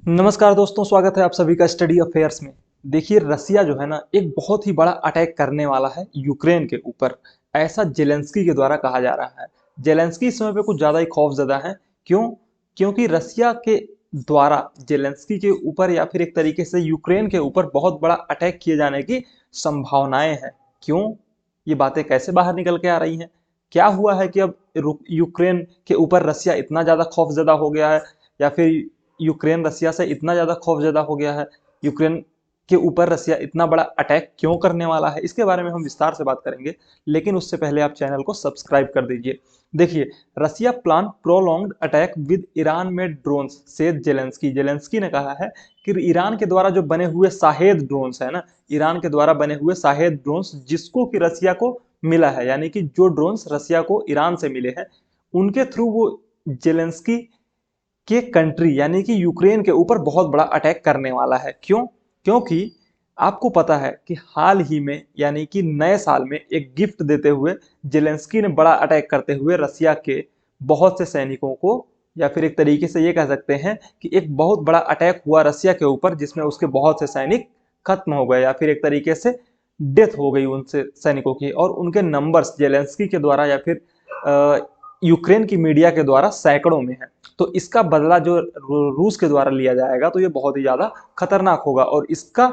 नमस्कार दोस्तों, स्वागत है आप सभी का स्टडी अफेयर्स में। देखिए, रसिया जो है ना एक बहुत ही बड़ा अटैक करने वाला है यूक्रेन के ऊपर। ऐसा जेलेंस्की के द्वारा कहा जा रहा है। जेलेंस्की इस समय पे कुछ ज़्यादा ही खौफज़दा हैं। क्यों? क्योंकि रसिया के द्वारा जेलेंस्की के ऊपर या फिर एक तरीके से यूक्रेन के ऊपर बहुत बड़ा अटैक किए जाने की संभावनाएं हैं। क्यों? ये बातें कैसे बाहर निकल के आ रही हैं? क्या हुआ है कि अब यूक्रेन के ऊपर रसिया इतना ज़्यादा खौफज़दा हो गया है, या फिर यूक्रेन रसिया से इतना ज़्यादा खौफज़दा हो गया है? यूक्रेन के ऊपर रसिया इतना बड़ा अटैक क्यों करने वाला है? इसके बारे में हम विस्तार से बात करेंगे, लेकिन उससे पहले आप चैनल को सब्सक्राइब कर दीजिए। देखिए, Russia plan prolonged attack with Iran made drones, said Zelensky. Zelensky ने कहा है कि ईरान के द्वारा जो बने हुए शाहेद ड्रोन्स है ना, ईरान के द्वारा बने हुए शाहेद ड्रोन्स जिसको कि रसिया को मिला है, यानी कि जो ड्रोन्स रसिया को ईरान से मिले हैं, उनके थ्रू वो जेलेंस्की कि कंट्री यानी कि यूक्रेन के ऊपर बहुत बड़ा अटैक करने वाला है। क्यों? क्योंकि आपको पता है कि हाल ही में यानी कि नए साल में एक गिफ्ट देते हुए जेलेंस्की ने बड़ा अटैक करते हुए रसिया के बहुत से सैनिकों को, या फिर एक तरीके से ये कह सकते हैं कि एक बहुत बड़ा अटैक हुआ रसिया के ऊपर जिसमें उसके बहुत से सैनिक खत्म हो गए, या फिर एक तरीके से डेथ हो गई उनसे सैनिकों की, और उनके नंबर्स जेलेंस्की के द्वारा या फिर यूक्रेन की मीडिया के द्वारा सैकड़ों में है। तो इसका बदला जो रूस के द्वारा लिया जाएगा तो ये बहुत ही ज्यादा खतरनाक होगा, और इसका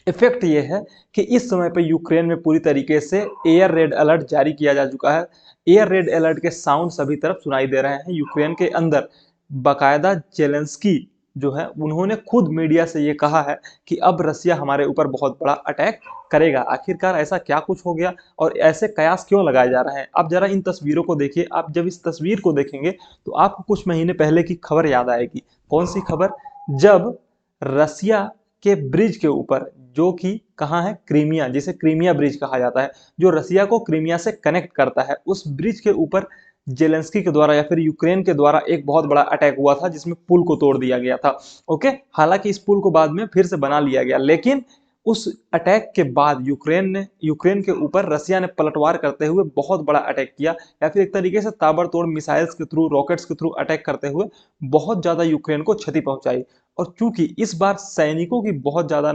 इफेक्ट ये है कि इस समय पे यूक्रेन में पूरी तरीके से एयर रेड अलर्ट जारी किया जा चुका है। एयर रेड अलर्ट के साउंड सभी तरफ सुनाई दे रहे हैं यूक्रेन के अंदर। बाकायदा जेलेंस्की जो है उन्होंने खुद मीडिया से ये कहा है कि अब रसिया हमारे ऊपर बहुत बड़ा अटैक करेगा। आखिरकार ऐसा क्या कुछ हो गया और ऐसे कयास क्यों लगाए जा रहे हैं? आप जरा इन तस्वीरों को देखिए। आप जब इस तस्वीर को देखेंगे तो आपको कुछ महीने पहले की खबर याद आएगी। कौन सी खबर? जब रसिया के ब्रिज के ऊपर, जो कि कहाँ है, क्रीमिया, जिसे क्रीमिया ब्रिज कहा जाता है, जो रसिया को क्रीमिया से कनेक्ट करता है, उस ब्रिज के ऊपर जेलेंस्की के द्वारा या फिर यूक्रेन के द्वारा एक बहुत बड़ा अटैक हुआ था जिसमें पुल को तोड़ दिया गया था। ओके, हालांकि इस पुल को बाद में फिर से बना लिया गया, लेकिन उस अटैक के बाद यूक्रेन के ऊपर रसिया ने पलटवार करते हुए बहुत बड़ा अटैक किया, या फिर एक तरीके से ताबड़तोड़ मिसाइल्स के थ्रू, रॉकेट्स के थ्रू अटैक करते हुए बहुत ज्यादा यूक्रेन को क्षति पहुंचाई। और चूंकि इस बार सैनिकों की बहुत ज्यादा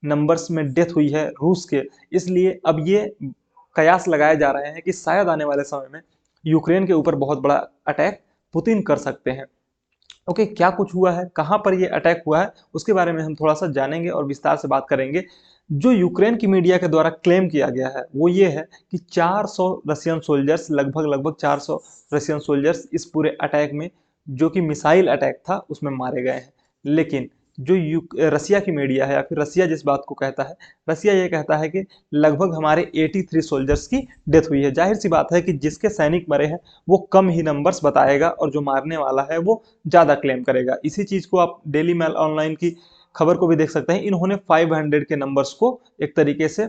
नंबर्स में डेथ हुई है रूस के, इसलिए अब ये कयास लगाए जा रहे हैं कि शायद आने वाले समय में यूक्रेन के ऊपर बहुत बड़ा अटैक पुतिन कर सकते हैं। ओके, क्या कुछ हुआ है, कहां पर ये अटैक हुआ है, उसके बारे में हम थोड़ा सा जानेंगे और विस्तार से बात करेंगे। जो यूक्रेन की मीडिया के द्वारा क्लेम किया गया है वो ये है कि 400 रशियन सोल्जर्स, लगभग 400 रशियन सोल्जर्स इस पूरे अटैक में, जो कि मिसाइल अटैक था, उसमें मारे गए हैं। लेकिन जो रसिया की मीडिया है, या फिर रसिया जिस बात को कहता है, रसिया ये कहता है कि लगभग हमारे 83 सोल्जर्स की डेथ हुई है। जाहिर सी बात है कि जिसके सैनिक मरे हैं वो कम ही नंबर्स बताएगा, और जो मारने वाला है वो ज्यादा क्लेम करेगा। इसी चीज को आप डेली मेल ऑनलाइन की खबर को भी देख सकते हैं। इन्होंने 500 के नंबर्स को एक तरीके से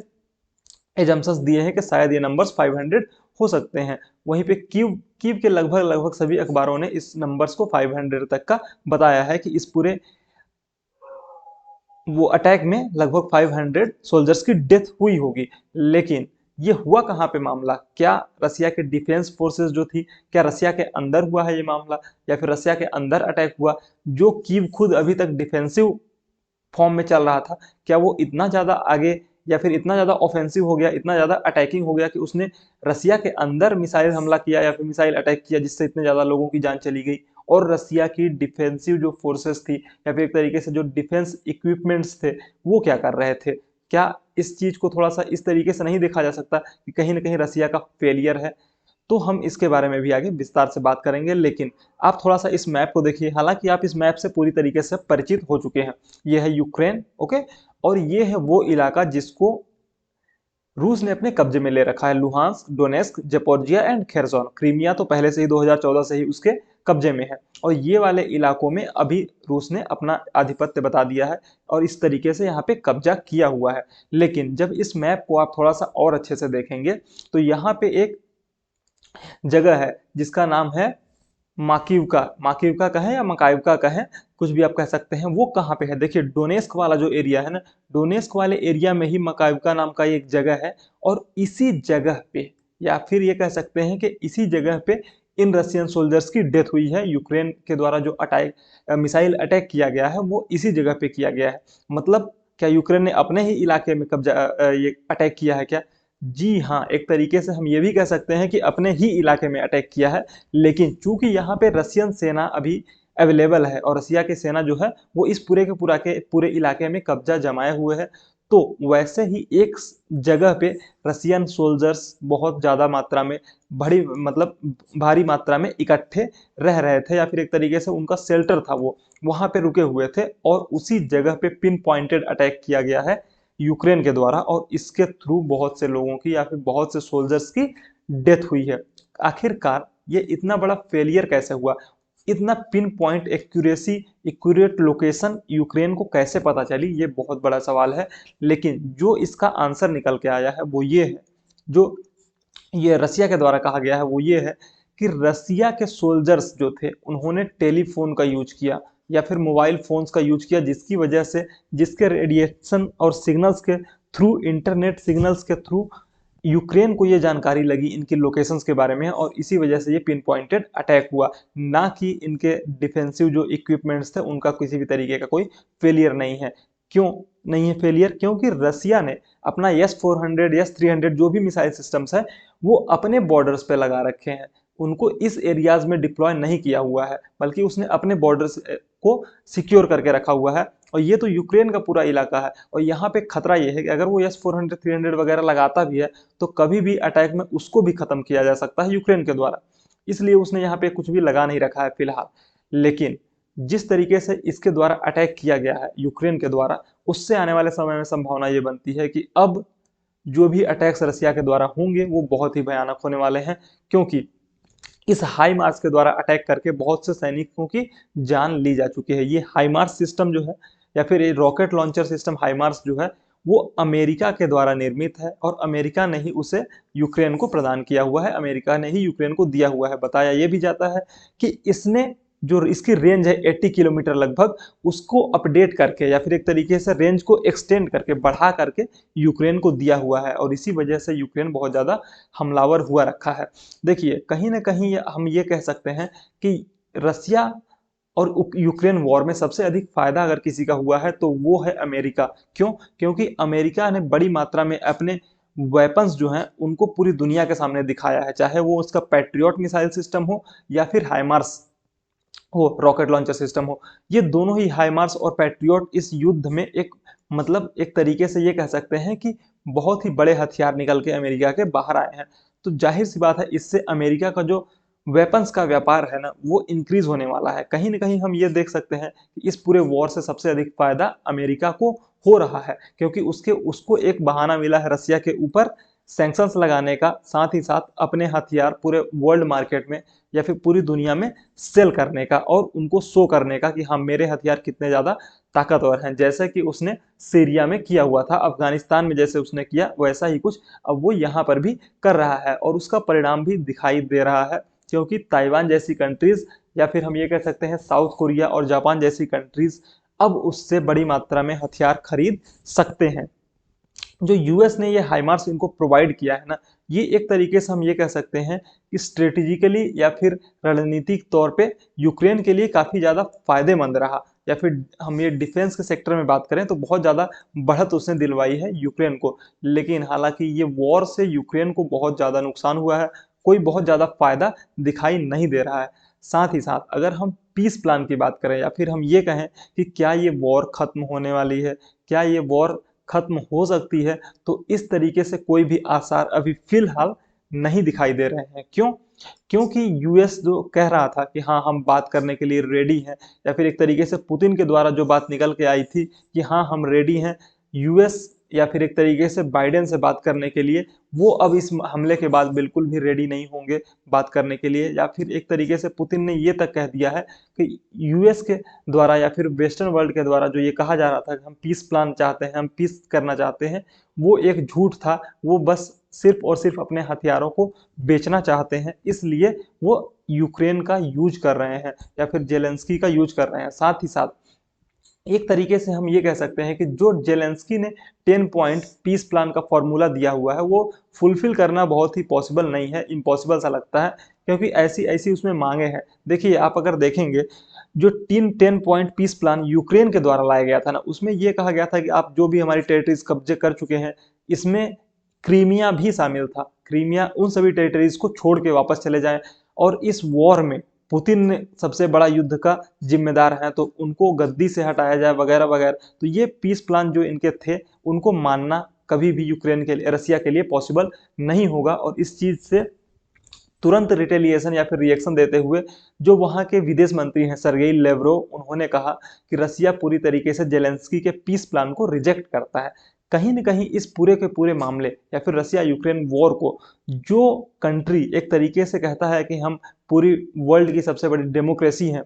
एजम्पशंस दिए हैं कि शायद ये नंबर्स 500 हो सकते हैं। वहीं पे कीव कीव के लगभग सभी अखबारों ने इस नंबर्स को 500 तक का बताया है कि इस पूरे वो अटैक में लगभग 500 सोल्जर्स की डेथ हुई होगी। लेकिन ये हुआ कहाँ पे मामला? क्या रसिया के डिफेंस फोर्सेस जो थी, क्या रसिया के अंदर हुआ है ये मामला, या फिर रसिया के अंदर अटैक हुआ? जो कीव खुद अभी तक डिफेंसिव फॉर्म में चल रहा था, क्या वो इतना ज्यादा आगे या फिर इतना ज्यादा ऑफेंसिव हो गया, इतना ज्यादा अटैकिंग हो गया कि उसने रसिया के अंदर मिसाइल हमला किया या फिर मिसाइल अटैक किया, जिससे इतने ज्यादा लोगों की जान चली गई? और रसिया की डिफेंसिव जो फोर्सेस थी, या फिर एक तरीके से जो डिफेंस इक्विपमेंट्स थे, वो क्या कर रहे थे? क्या इस चीज को थोड़ा सा इस तरीके से नहीं देखा जा सकता कि कहीं ना कहीं रसिया का फेलियर है? तो हम इसके बारे में भी आगे विस्तार से बात करेंगे। लेकिन आप थोड़ा सा इस मैप को देखिए। हालांकि आप इस मैप से पूरी तरीके से परिचित हो चुके हैं। ये है यूक्रेन, ओके, और ये है वो इलाका जिसको रूस ने अपने कब्जे में ले रखा है। Luhansk, Donetsk, Zaporizhzhia and Kherson. Crimea तो पहले से ही 2014 से ही उसके कब्जे में है, और ये वाले इलाकों में अभी रूस ने अपना आधिपत्य बता दिया है और इस तरीके से यहाँ पे कब्जा किया हुआ है। लेकिन जब इस मैप को आप थोड़ा सा और अच्छे से देखेंगे तो यहाँ पे एक जगह है जिसका नाम है माकीवका। माकीवका कहें या मकाइवका कहें, कुछ भी आप कह सकते हैं। वो कहाँ पे है? देखिए, डोनेस्क वाला जो एरिया है ना, डोनेस्क वाले एरिया में ही मकाइवका नाम का एक जगह है, और इसी जगह पे, या फिर ये कह सकते हैं कि इसी जगह पे इन रशियन सोल्जर्स की डेथ हुई है। यूक्रेन के द्वारा जो अटैक मिसाइल अटैक किया गया है वो इसी जगह पे किया गया है। मतलब क्या यूक्रेन ने अपने ही इलाके में कब्जा ये अटैक किया है क्या? जी हाँ, एक तरीके से हम ये भी कह सकते हैं कि अपने ही इलाके में अटैक किया है। लेकिन चूंकि यहाँ पे रशियन सेना अभी अवेलेबल है और रसिया की सेना जो है वो इस पूरे इलाके में कब्जा जमाए हुए है, तो वैसे ही एक जगह पे रसियन सोल्जर्स बहुत ज़्यादा मात्रा में बड़ी मतलब भारी मात्रा में इकट्ठे रह रहे थे, या फिर एक तरीके से उनका शेल्टर था, वो वहां पे रुके हुए थे और उसी जगह पे पिन पॉइंटेड अटैक किया गया है यूक्रेन के द्वारा, और इसके थ्रू बहुत से लोगों की या फिर बहुत से सोल्जर्स की डेथ हुई है। आखिरकार ये इतना बड़ा फेलियर कैसे हुआ? इतना pin point accuracy, accurate location Ukraine को कैसे पता चली, ये बहुत बड़ा सवाल है। लेकिन जो इसका आंसर निकल के आया है वो ये है, जो ये रसिया के द्वारा कहा गया है वो ये है कि रसिया के सोल्जर्स जो थे उन्होंने टेलीफोन का यूज किया या फिर मोबाइल फोन्स का यूज किया, जिसकी वजह से जिसके रेडिएशन और सिग्नल्स के थ्रू, इंटरनेट सिग्नल्स के थ्रू यूक्रेन को ये जानकारी लगी इनकी लोकेशंस के बारे में, और इसी वजह से ये पिन पॉइंटेड अटैक हुआ, ना कि इनके डिफेंसिव जो इक्विपमेंट्स थे उनका किसी भी तरीके का कोई फेलियर नहीं है। क्यों नहीं है फेलियर? क्योंकि रसिया ने अपना S-400 S-300 जो भी मिसाइल सिस्टम्स है वो अपने बॉर्डर्स पे लगा रखे हैं, उनको इस एरियाज में डिप्लॉय नहीं किया हुआ है, बल्कि उसने अपने बॉर्डर्स को सिक्योर करके रखा हुआ है। और ये तो यूक्रेन का पूरा इलाका है, और यहाँ पे खतरा ये है कि अगर वो S-400 300 वगैरह लगाता भी है तो कभी भी अटैक में उसको भी खत्म किया जा सकता है यूक्रेन के द्वारा, इसलिए उसने यहाँ पे कुछ भी लगा नहीं रखा है फिलहाल। लेकिन जिस तरीके से इसके द्वारा अटैक किया गया है यूक्रेन के द्वारा, उससे आने वाले समय में संभावना ये बनती है कि अब जो भी अटैक्स रसिया के द्वारा होंगे वो बहुत ही भयानक होने वाले हैं, क्योंकि इस हाई मार्स के द्वारा अटैक करके बहुत से सैनिकों की जान ली जा चुकी है। ये हाई मार्स सिस्टम जो है या फिर ये rocket launcher system high Mars जो है वो अमेरिका के द्वारा निर्मित है, और अमेरिका ने ही उसे यूक्रेन को प्रदान किया हुआ है, अमेरिका ने ही यूक्रेन को दिया हुआ है। बताया ये भी जाता है कि इसने जो इसकी रेंज है 80 किलोमीटर लगभग, उसको अपडेट करके या फिर एक तरीके से रेंज को एक्सटेंड करके बढ़ा करके यूक्रेन को दिया हुआ है, और इसी वजह से यूक्रेन बहुत ज़्यादा हमलावर हुआ रखा है। देखिए कहीं ना कहीं हम ये कह सकते हैं कि रसिया और यूक्रेन वॉर में सबसे अधिक फायदा अगर किसी का हुआ है तो वो है अमेरिका। क्यों? क्योंकि अमेरिका ने बड़ी मात्रा में अपने वेपन्स जो हैं उनको पूरी दुनिया के सामने दिखाया है, चाहे वो उसका पैट्रियट मिसाइल सिस्टम हो या फिर हाइमार्स हो, रॉकेट लॉन्चर सिस्टम हो। ये दोनों ही हाइमार्स और पैट्रियट इस युद्ध में एक मतलब एक तरीके से ये कह सकते हैं कि बहुत ही बड़े हथियार निकल के अमेरिका के बाहर आए हैं। तो जाहिर सी बात है इससे अमेरिका का जो वेपन्स का व्यापार है ना वो इंक्रीज होने वाला है। कहीं ना कहीं हम ये देख सकते हैं कि इस पूरे वॉर से सबसे अधिक फायदा अमेरिका को हो रहा है, क्योंकि उसको एक बहाना मिला है रसिया के ऊपर सैंक्शंस लगाने का, साथ ही साथ अपने हथियार पूरे वर्ल्ड मार्केट में या फिर पूरी दुनिया में सेल करने का, और उनको शो करने का कि हाँ मेरे हथियार कितने ज़्यादा ताकतवर हैं। जैसे कि उसने सीरिया में किया हुआ था, अफगानिस्तान में जैसे उसने किया वैसा ही कुछ अब वो यहाँ पर भी कर रहा है, और उसका परिणाम भी दिखाई दे रहा है। क्योंकि ताइवान जैसी कंट्रीज या फिर हम ये कह सकते हैं साउथ कोरिया और जापान जैसी कंट्रीज अब उससे बड़ी मात्रा में हथियार खरीद सकते हैं। जो यूएस ने ये हाइमार्स इनको प्रोवाइड किया है ना, ये एक तरीके से हम ये कह सकते हैं कि स्ट्रेटेजिकली या फिर रणनीतिक तौर पे यूक्रेन के लिए काफ़ी ज़्यादा फायदेमंद रहा, या फिर हम ये डिफेंस के सेक्टर में बात करें तो बहुत ज़्यादा बढ़त उसने दिलवाई है यूक्रेन को। लेकिन हालांकि ये वॉर से यूक्रेन को बहुत ज़्यादा नुकसान हुआ है, कोई बहुत ज़्यादा फायदा दिखाई नहीं दे रहा है। साथ ही साथ अगर हम पीस प्लान की बात करें या फिर हम ये कहें कि क्या ये वॉर खत्म होने वाली है, क्या ये वॉर खत्म हो सकती है, तो इस तरीके से कोई भी आसार अभी फिलहाल नहीं दिखाई दे रहे हैं। क्यों? क्योंकि यूएस जो कह रहा था कि हाँ हम बात करने के लिए रेडी हैं, या फिर एक तरीके से पुतिन के द्वारा जो बात निकल के आई थी कि हाँ हम रेडी हैं, यूएस या फिर एक तरीके से बाइडेन से बात करने के लिए, वो अब इस हमले के बाद बिल्कुल भी रेडी नहीं होंगे बात करने के लिए। या फिर एक तरीके से पुतिन ने ये तक कह दिया है कि यूएस के द्वारा या फिर वेस्टर्न वर्ल्ड के द्वारा जो ये कहा जा रहा था कि हम पीस प्लान चाहते हैं, हम पीस करना चाहते हैं, वो एक झूठ था। वो बस सिर्फ और सिर्फ अपने हथियारों को बेचना चाहते हैं, इसलिए वो यूक्रेन का यूज कर रहे हैं या फिर जेलेंस्की का यूज कर रहे हैं। साथ ही साथ एक तरीके से हम ये कह सकते हैं कि जो जेलेंस्की ने 10 पॉइंट पीस प्लान का फॉर्मूला दिया हुआ है वो फुलफिल करना बहुत ही पॉसिबल नहीं है, इम्पॉसिबल सा लगता है। क्योंकि ऐसी ऐसी उसमें मांगे हैं। देखिए आप अगर देखेंगे जो 10 पॉइंट पीस प्लान यूक्रेन के द्वारा लाया गया था ना, उसमें ये कहा गया था कि आप जो भी हमारी टेरिटरीज कब्जे कर चुके हैं, इसमें क्रीमिया भी शामिल था, क्रीमिया उन सभी टेरिटरीज को छोड़ के वापस चले जाएं। और इस वॉर में पुतिन सबसे बड़ा युद्ध का जिम्मेदार है, तो उनको गद्दी से हटाया जाए वगैरह वगैरह। तो ये पीस प्लान जो इनके थे उनको मानना कभी भी यूक्रेन के लिए, रसिया के लिए पॉसिबल नहीं होगा। और इस चीज से तुरंत रिटेलिएशन या फिर रिएक्शन देते हुए जो वहां के विदेश मंत्री हैं सर्गेई लेवरोव, उन्होंने कहा कि रसिया पूरी तरीके से जेलेंस्की के पीस प्लान को रिजेक्ट करता है। कहीं न कहीं इस पूरे के पूरे मामले या फिर रसिया यूक्रेन वॉर को जो कंट्री एक तरीके से कहता है कि हम पूरी वर्ल्ड की सबसे बड़ी डेमोक्रेसी हैं,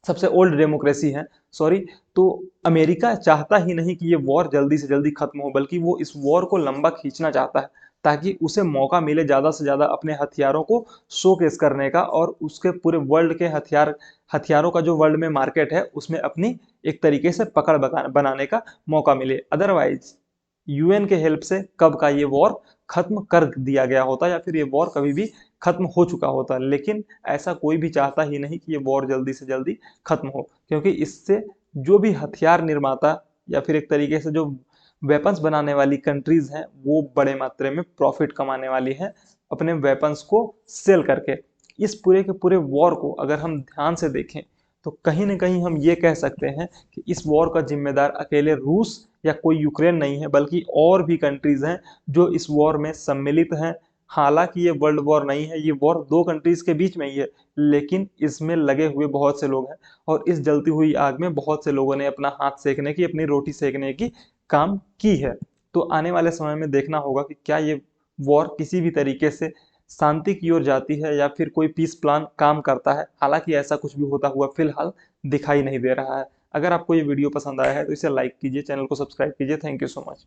सबसे ओल्ड डेमोक्रेसी है, सॉरी, तो अमेरिका चाहता ही नहीं कि ये वॉर जल्दी से जल्दी खत्म हो, बल्कि वो इस वॉर को लंबा खींचना चाहता है ताकि उसे मौका मिले ज़्यादा से ज़्यादा अपने हथियारों को शोकेस करने का, और उसके पूरे वर्ल्ड के हथियारों का जो वर्ल्ड में मार्केट है उसमें अपनी एक तरीके से पकड़ बनाने का मौका मिले। अदरवाइज यूएन के हेल्प से कब का ये वॉर खत्म कर दिया गया होता, या फिर ये वॉर कभी भी खत्म हो चुका होता। लेकिन ऐसा कोई भी चाहता ही नहीं कि ये वॉर जल्दी से जल्दी खत्म हो, क्योंकि इससे जो भी हथियार निर्माता या फिर एक तरीके से जो वेपन्स बनाने वाली कंट्रीज हैं वो बड़े मात्रा में प्रॉफिट कमाने वाली हैं अपने वेपन्स को सेल करके। इस पूरे के पूरे वॉर को अगर हम ध्यान से देखें तो कहीं ना कहीं हम ये कह सकते हैं कि इस वॉर का जिम्मेदार अकेले रूस या कोई यूक्रेन नहीं है, बल्कि और भी कंट्रीज हैं जो इस वॉर में सम्मिलित हैं। हालांकि ये वर्ल्ड वॉर नहीं है, ये वॉर दो कंट्रीज के बीच में ही है, लेकिन इसमें लगे हुए बहुत से लोग हैं और इस जलती हुई आग में बहुत से लोगों ने अपना हाथ सेकने की, अपनी रोटी सेकने की काम की है। तो आने वाले समय में देखना होगा कि क्या ये वॉर किसी भी तरीके से शांति की ओर जाती है या फिर कोई पीस प्लान काम करता है। हालांकि ऐसा कुछ भी होता हुआ फिलहाल दिखाई नहीं दे रहा है। अगर आपको ये वीडियो पसंद आया है तो इसे लाइक कीजिए, चैनल को सब्सक्राइब कीजिए। Thank you so much.